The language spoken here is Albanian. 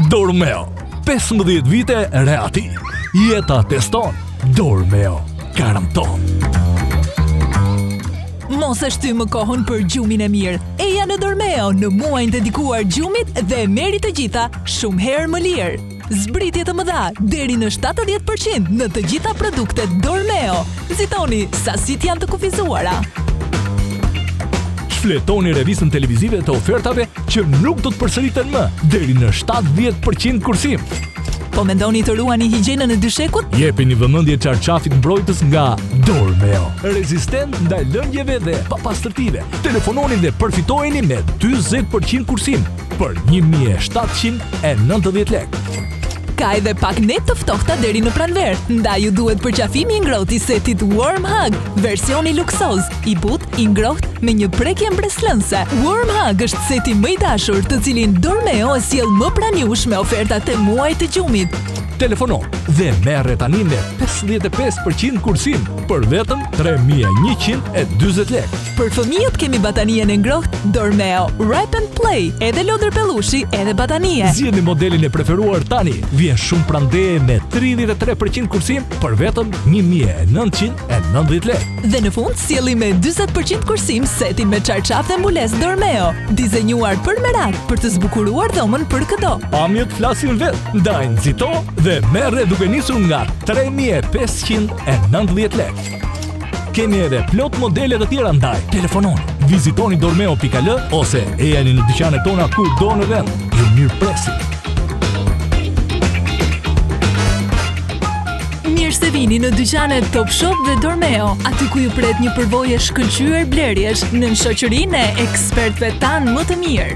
Dormeo, 15 vite reati. Jeta teston. Dormeo, garanton. Mos e shty më kohën për gjumin e mirë. Eja në Dormeo në muajin dedikuar gjumit dhe merri të gjitha shumë herë më lirë. Zbritje të mëdha deri në 70% në të gjitha produktet Dormeo. Nxitoni sasitë janë të kufizuara. Shfletoni revistën televizive të ofertave që nuk do të përsëriten më deri në 70% kursim. Po mendoni të ruani higjienën e dyshekut? Jepini vëmendje çarçafit mbrojtës nga Dormeo. Rezistent ndaj lëngjeve dhe papastërtive. Telefononi dhe përfitojeni me 40% kursim për 1.790 lekë. Ka edhe pak net të ftohta deri në pranver. Ndaj ju duhet përqafimi i ngrohtë i setit Warm Hug, versioni luksoz, i butë, i ngrohtë me një prekje mbreslënse. Warm Hug është seti më i dashur, të cilin Dormeo e sjell më pranë jush me ofertat e muajit të gjumit. Telefonon dhe merre tani me 55% kursim për vetëm 3.140 lekë. Për fëmijët kemi batanien e ngrohtë Dormeo Rap and Play, edhe lodër pellushi, edhe batanie. Zgjidhni modelin e preferuar tani. Vjen shumë prandeje me 33% kursim për vetëm 1.990 lekë. Dhe në fund sjellim me 40% kursim setin me çarçaf dhe mbulesë Dormeo, dizenjuar për merak për të zbukuruar dhomën për këdo. Pamjet flasin vetë, ndaj nxito dhe merre duke nisur nga 3.590 lekë. Kemi edhe plot modele të tjera ndaj. Telefononi, vizitoni dormeo.al ose ejani në dyqanet tona kudo në vend. Ju mirëpresim. Mirë se vini në dyqanet Top Shop dhe Dormeo, aty ku ju pret një përvojë shkëlqyer blerjesh në shoqërinë e ekspertëve tanë më të mirë.